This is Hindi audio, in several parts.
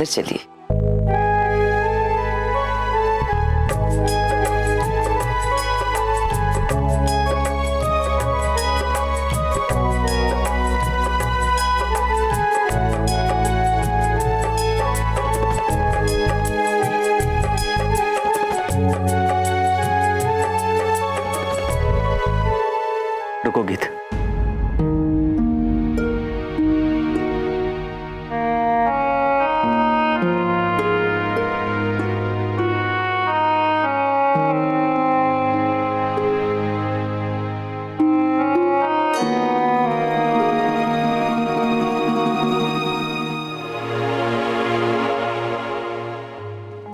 अंदर चलिए। रुको गीत।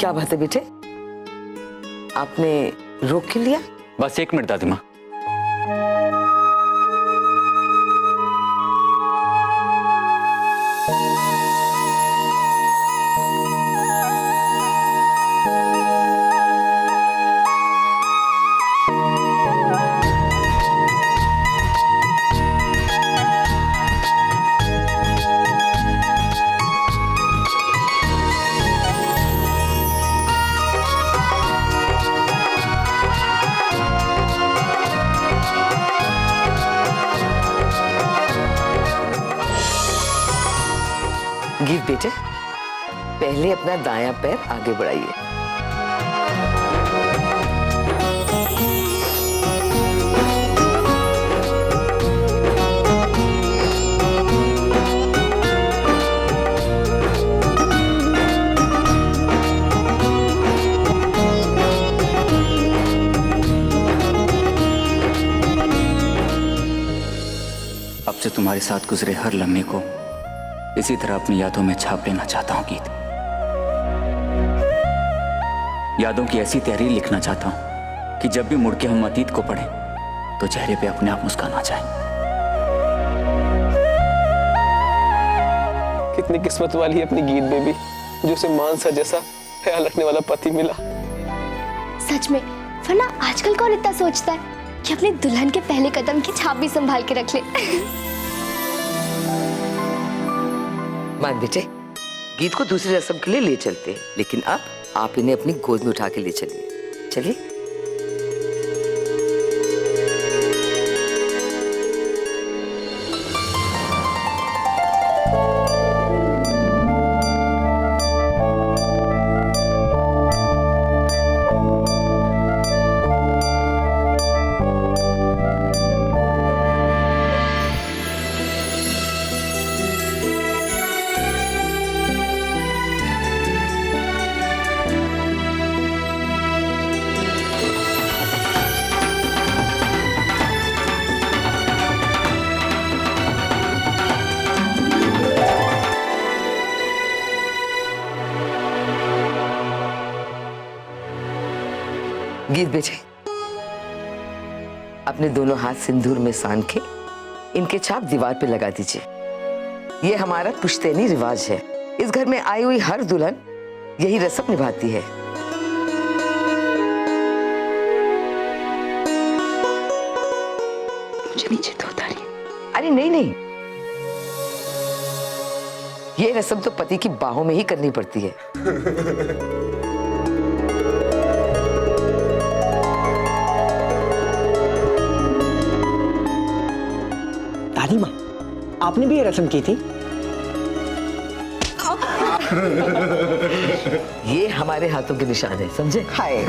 क्या बात है बेटे, आपने रोक क्यों लिया? बस 1 मिनट दादी माँ। गीत बेटे, पहले अपना दायां पैर आगे बढ़ाइए। अब से तुम्हारे साथ गुजरे हर लम्हे को इसी तरह अपनी यादों में छाप लेना चाहता हूं गीत। यादों की ऐसी तहरीर लिखना चाहता हूं कि जब भी मुड़ के हम अतीत को पढ़ें तो चेहरे पे अपने आप मुस्कान आ जाए। कितनी किस्मत वाली है अपनी गीत बेबी, जो उसे मानसा जैसा ख्याल रखने वाला पति मिला। सच में, वरना आजकल कौन इतना सोचता है कि अपने दुल्हन के पहले कदम की छाप भी संभाल के रख ले। मान बेटे, गीत को दूसरी रस्म के लिए ले चलते हैं, लेकिन अब आप इन्हें अपनी गोद में उठा के ले चलिए। चलिए। गीत बेटे, अपने दोनों हाथ सिंदूर में सान के इनके छाप दीवार पे लगा दीजिए। ये हमारा पुश्तैनी रिवाज है। इस घर में आई हुई हर दुल्हन यही रस्म निभाती है। मुझे नीचे तो उतारिए। अरे नहीं नहीं, ये रस्म तो पति की बाहों में ही करनी पड़ती है। दादी माँ, आपने भी ये रस्म की थी? ये हमारे हाथों के निशान है, समझे? हाय।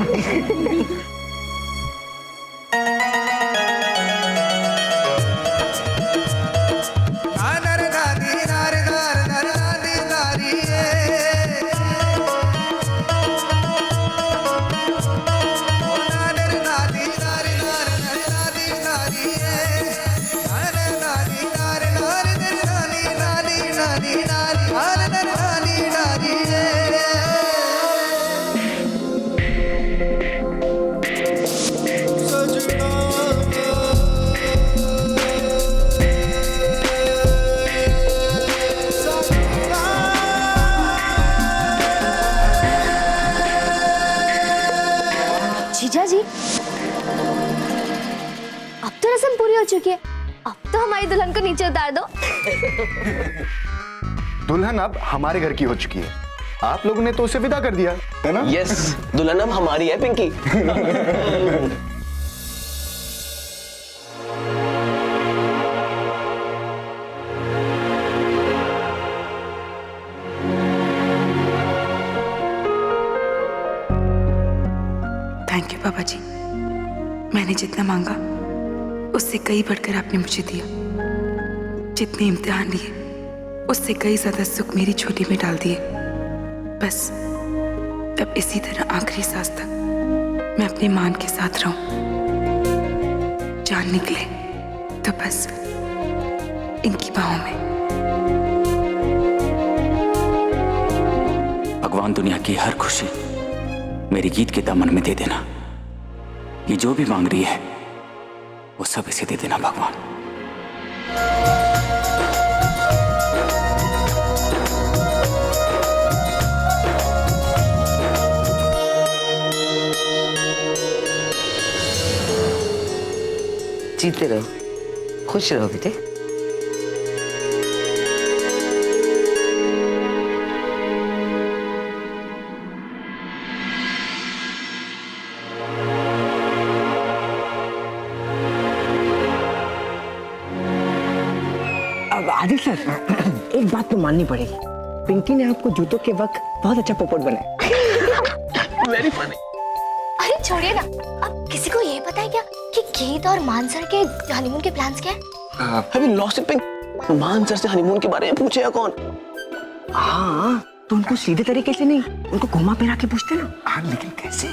जीजा जी, अब तो रस्म पूरी हो चुकी है, अब तो हमारी दुल्हन को नीचे उतार दो। दुल्हन अब हमारे घर की हो चुकी है आप लोगों ने तो उसे विदा कर दिया है ना? यस, दुल्हन अब हमारी है पिंकी। थैंक यू पापा जी। मैंने जितना मांगा उससे कई बढ़कर आपने मुझे दिया। जितने इम्तिहान लिए उससे कई ज्यादा सुख मेरी झोली में डाल दिए। बस अब इसी तरह आखिरी सांस तक मैं अपने मान के साथ रहूं। जान निकले तो बस इनकी बाहों में। भगवान दुनिया की हर खुशी मेरी गीत के दामन में दे देना। ये जो भी मांग रही है वो सब इसे दे देना भगवान। जीते रहो, खुश रहो बेटे। अब आदिल सर, एक बात तो माननी पड़ेगी, पिंकी ने आपको जूतों के वक्त बहुत अच्छा पोपट बनाया। Very funny. अरे छोड़िए ना, अब किसी को ये पता है क्या कि गीत और मानसर के हनीमून के प्लान्स क्या है? अभी लॉस्ट इट पिंक। मान सर से हनीमून के बारे में पूछेगा कौन? हाँ, तो उनको सीधे तरीके से नहीं, उनको घुमा फिरा के पूछते ना। हाँ, लेकिन कैसे?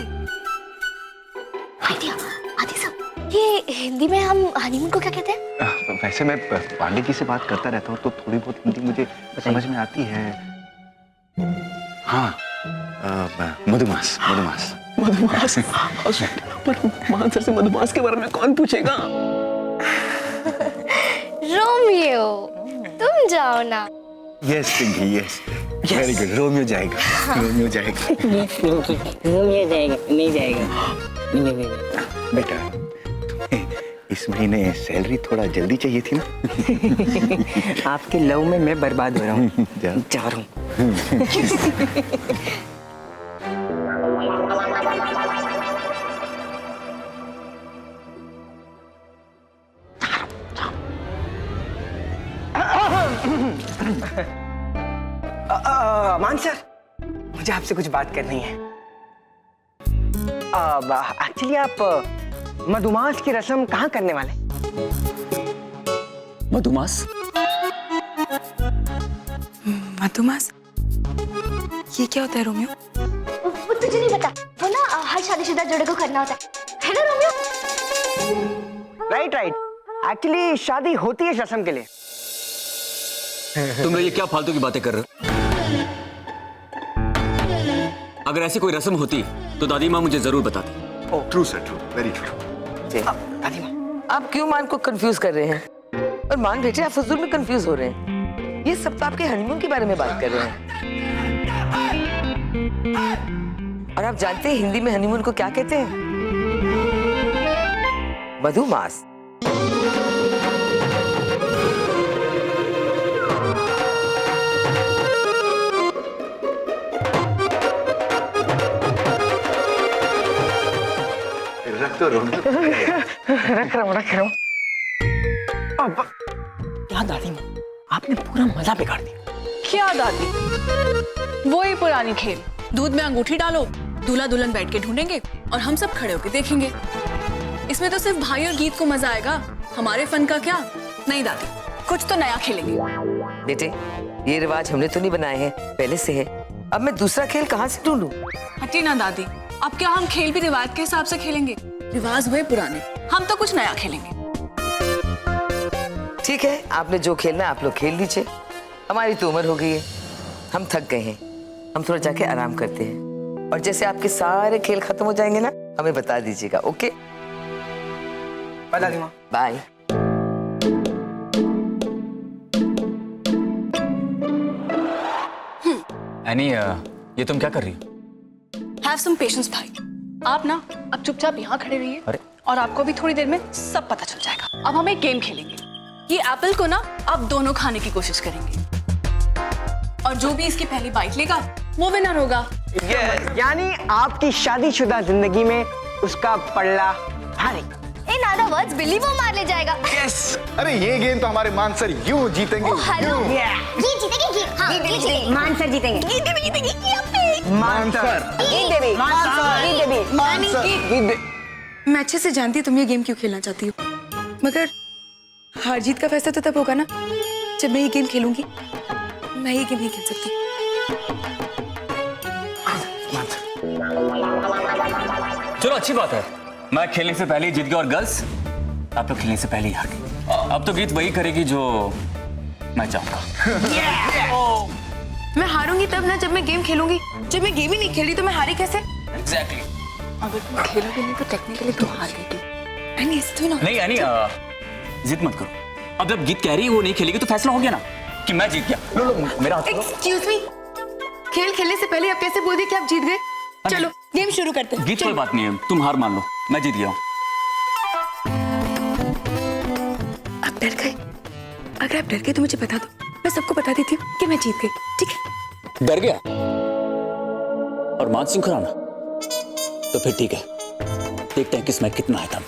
आइडिया, आदि साहब, ये हिंदी में हम हनीमून को क्या कहते हैं? वैसे मैं पांडे जी से बात करता रहता हूँ तो थोड़ी बहुत हिंदी मुझे समझ में आती है। हाँ, मधुमास, मधुमास। मधुमास। पर मान सर से मधुमास के बारे में कौन पूछेगा? रोमियो, तुम जाओ ना। Yes Pinky, yes, very good. Romeo जाएगा, रोमियो जाएगा। रोमियो जाएगा, नहीं जाएगा। नहीं। बेटा, इस महीने सैलरी थोड़ा जल्दी चाहिए थी ना? आपके लव में मैं बर्बाद हो रहा हूँ। जा रहा हूँ। मान सर, मुझे आपसे कुछ बात करनी है। एक्चुअली आप मधुमास की रस्म कहाँ करने वाले? मधुमास? मधुमास? ये क्या होता है रोमियो? वो तुझे नहीं पता, वो ना हर शादीशुदा जोड़े को करना होता है ना रोमियो? राइट। एक्चुअली शादी होती है रस्म के लिए। तुम लोग ये क्या फालतू की बातें कर रहे हो? अगर ऐसी कोई रस्म होती तो दादी माँ मुझे जरूर बताती। True sir, true, very true. दादी माँ, आप क्यों मान को कंफ्यूज कर रहे हैं? और मान बेटे, आप फजूल में कंफ्यूज हो रहे हैं। ये सब तो आपके हनीमून के बारे में बात कर रहे हैं। और आप जानते हैं हिंदी में हनीमून को क्या कहते हैं? मधुमास। रख तो रोमियो। रख रहा हूँ। अब क्या दादी माँ, आपने पूरा मजा बिगाड़ दिया। क्या दादी, वो ही पुरानी खेल, दूध में अंगूठी डालो, दूल्हा दुल्हन बैठ के ढूंढेंगे और हम सब खड़े होकर देखेंगे। इसमें तो सिर्फ भाई और गीत को मजा आएगा, हमारे फन का क्या? नहीं दादी, कुछ तो नया खेलेंगे। बेटे, ये रिवाज हमने तो नहीं बनाए हैं, पहले से है। अब मैं दूसरा खेल कहाँ से ढूंढूं? हटी ना दादी, अब क्या हम खेल भी रिवाज के हिसाब से खेलेंगे? रिवाज हुए पुराने, हम तो कुछ नया खेलेंगे। ठीक है, आपने जो खेलना है आप लोग खेल लीजिए। हमारी तो उम्र हो गई है, हम थक गए हैं, हम थोड़ा जाके आराम करते हैं। और जैसे आपके सारे खेल खत्म हो जाएंगे ना, हमें बता दीजिएगा। ओके, बाय दादी माँ। बाय। एनी, ये तुम क्या कर रही हो? हैव सम पेशेंस भाई, आप ना अब चुपचाप यहाँ खड़े रहिए। अरे, और आपको भी थोड़ी देर में सब पता चल जाएगा। अब हम एक गेम खेलेंगे। ये एप्पल को ना आप दोनों खाने की कोशिश करेंगे और जो भी इसकी पहली बाइट लेगा वो विनर होगा। यानी आपकी शादीशुदा जिंदगी में उसका पल्ला भारी। इन अदर वर्ड्स बिल्ली वो मार ले जाएगा। अरे ये गेम तो हमारे मानसर यूं जीतेंगे। हेलो गीत जीतेगी गीत। हाँ गीत जीतेगी। मानसर जीतेंगे। गीत देवी जीतेगी। मानसर गीत देवी। मानसर मैं अच्छे से जानती हूँ तुम ये गेम क्यों खेलना चाहती हो, मगर हार जीत का फैसला तो तब होगा ना जब मैं ये गेम खेलूंगी। मैं ये गेम नहीं खेल सकती। चलो अच्छी बात है, मैं खेलने से पहले ही जीत गया और गर्ल्स आप तो खेलने से पहले ही हार गई। अब तो गीत वही करेगी जो मैं चाहूंगा। मैं हारूंगी तब ना जब मैं गेम खेलूंगी। जब मैं गेम ही नहीं खेली तो मैं हारी कैसे? एग्जैक्टली। अगर तुम खेलोगे नहीं तो टेक्निकली तुम हार गई। एनी ऐसे ना। नहीं यानी जिद मत करो। अब जब गीत कह रही है वो नहीं खेलेगी तो फैसला हो गया ना कि मैं जीत गया। लो मेरा हाथ पकड़ो। एक्सक्यूज मी, खेल खेलने से पहले आप कैसे बोल दिए कि आप जीत गए? चलो गेम शुरू करते हैं। गीत कोई बात नहीं है, तुम हार मान लो, मैं जीत गया हूँ। आप डर गए? अगर आप डर गए तो मुझे बता दो, मैं सबको बता देती हूँ कि मैं जीत गई। ठीक है? डर गया और मानसिंह खुराना तो फिर ठीक है, देखते हैं किसमें कितना है दम।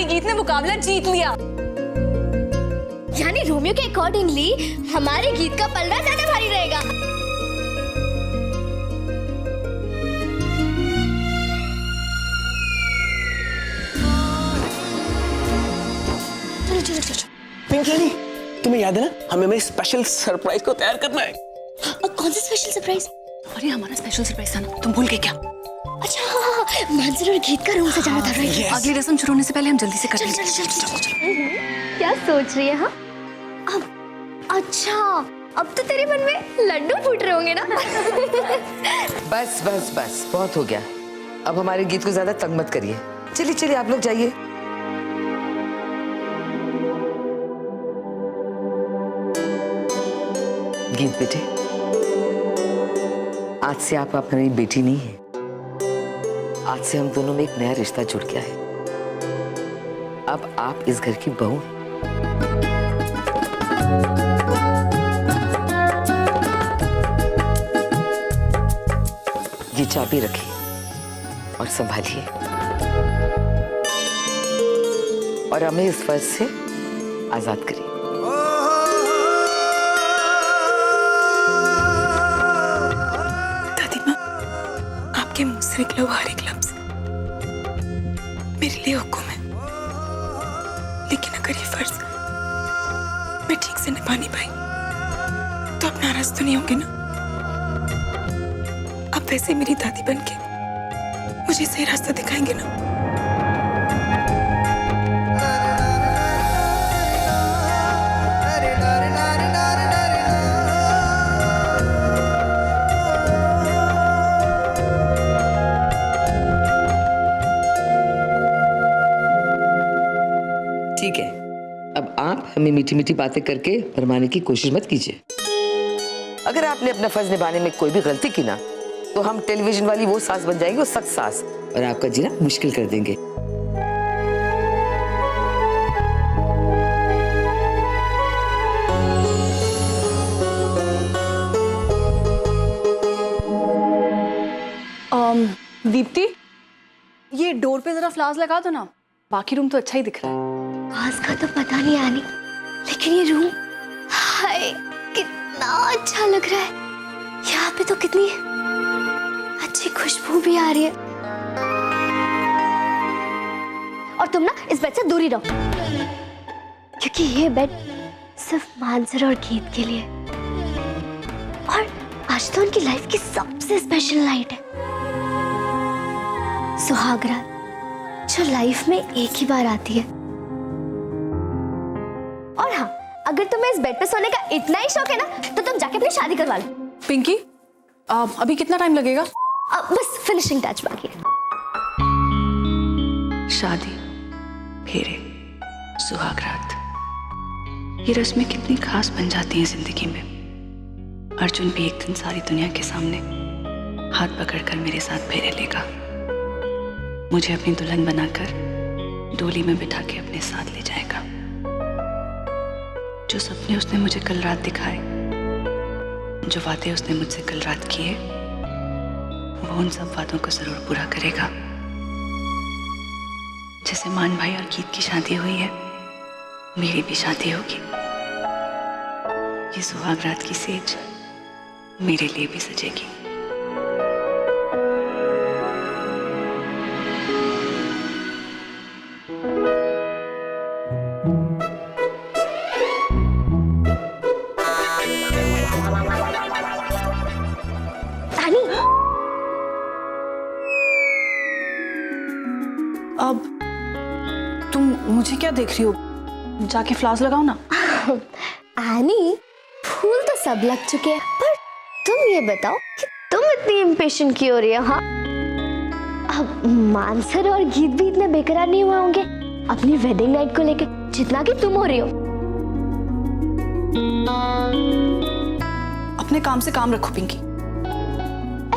गीत ने मुकाबला जीत लिया। यानी रोमियो के अकॉर्डिंगली हमारे गीत का पलड़ा ज्यादा भारी रहेगा। चलो चलो चलो। पिंकी, तुम्हें याद है ना हमें स्पेशल सरप्राइज को तैयार करना है। और कौन सा स्पेशल सरप्राइज? और ये हमारा स्पेशल सरप्राइज था ना, तुम भूल गए क्या? अच्छा हाँ, मानसर और गीत का रूम सजाना था राइट? अगली रस्म शुरू होने से पहले हम जल्दी से कर चल लेंगे। चल चल चल। क्या सोच रही है हाँ? अब अच्छा, अब तो तेरे मन में लड्डू फूट रहे होंगे ना? बस बस बस बहुत हो गया। अब हमारे गीत को ज्यादा तंग मत करिए। चलिए चलिए आप लोग जाइए। गीत बेटे, आज से आप हमारी बेटी नहीं है। आज से हम दोनों में एक नया रिश्ता जुड़ गया है। अब आप इस घर की बहू हैं। ये चाबी रखिए और संभालिए और हमें इस फर्ज से आजाद करिए। दादी माँ, आपके मुंह से निकला हुआ हर एक लफ्ज मेरे लिए हुक्म है। लेकिन अगर ये फर्ज मैं ठीक से निभा नहीं पाई तो आप नाराज तो नहीं होंगे ना? आप वैसे मेरी दादी बनके मुझे सही रास्ता दिखाएंगे ना? ठीक है, अब आप हमें मीठी मीठी बातें करके भरमाने की कोशिश मत कीजिए। अगर आपने अपना फर्ज निभाने में कोई भी गलती की ना, तो हम टेलीविजन वाली वो सास बन जाएंगे, वो सख्त सास, और आपका जीना मुश्किल कर देंगे। दीप्ति, ये डोर पे जरा फ्लावर्स लगा दो ना। बाकी रूम तो अच्छा ही दिख रहा है। आज का तो पता नहीं आनी, लेकिन ये रूम हाय कितना अच्छा लग रहा है। यहाँ पे तो कितनी अच्छी खुशबू भी आ रही है। और तुम ना इस बेड से दूर ही रहो, क्योंकि ये बेड सिर्फ मानसर और गीत के लिए। और आज तो उनकी लाइफ की सबसे स्पेशल नाइट है, सुहागरात, जो लाइफ में एक ही बार आती है। और हाँ, अगर तुम्हें इस बेड पे सोने का इतना ही शौक है ना, तो तुम जाके अपनी शादी करवा लो। पिंकी, अभी कितना टाइम लगेगा? अब बस फिनिशिंग टच बाकी है। शादी, फेरे, सुहागरात, ये रस्में कितनी खास बन जाती हैं जिंदगी में। अर्जुन भी एक दिन सारी दुनिया के सामने हाथ पकड़कर मेरे साथ फेरे लेगा, मुझे अपनी दुल्हन बनाकर डोली में बिठा के अपने साथ ले जाएगा। जो सपने उसने मुझे कल रात दिखाए, जो वादे उसने मुझसे कल रात किए, वो उन सब वादों को जरूर पूरा करेगा। जैसे मान भाई और गीत की शादी हुई है, मेरी भी शादी होगी। ये सुहागरात की सेज मेरे लिए भी सजेगी। अब तुम मुझे क्या देख रही हो? जाके फ्लावर्स लगाओ ना। आनी, फूल तो सब लग चुके हैं, पर तुम ये बताओ कि तुम इतनी इम्पेशेंट क्यों हो रही हो? हाँ, अब मानसर और गीत भी इतने बेकरार नहीं हुए होंगे अपनी वेडिंग नाइट को लेके, जितना कि तुम हो रही हो। अपने काम से काम रखो पिंकी।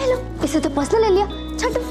लो, इसे तो पर्सनल ले लिया, छोड़ो।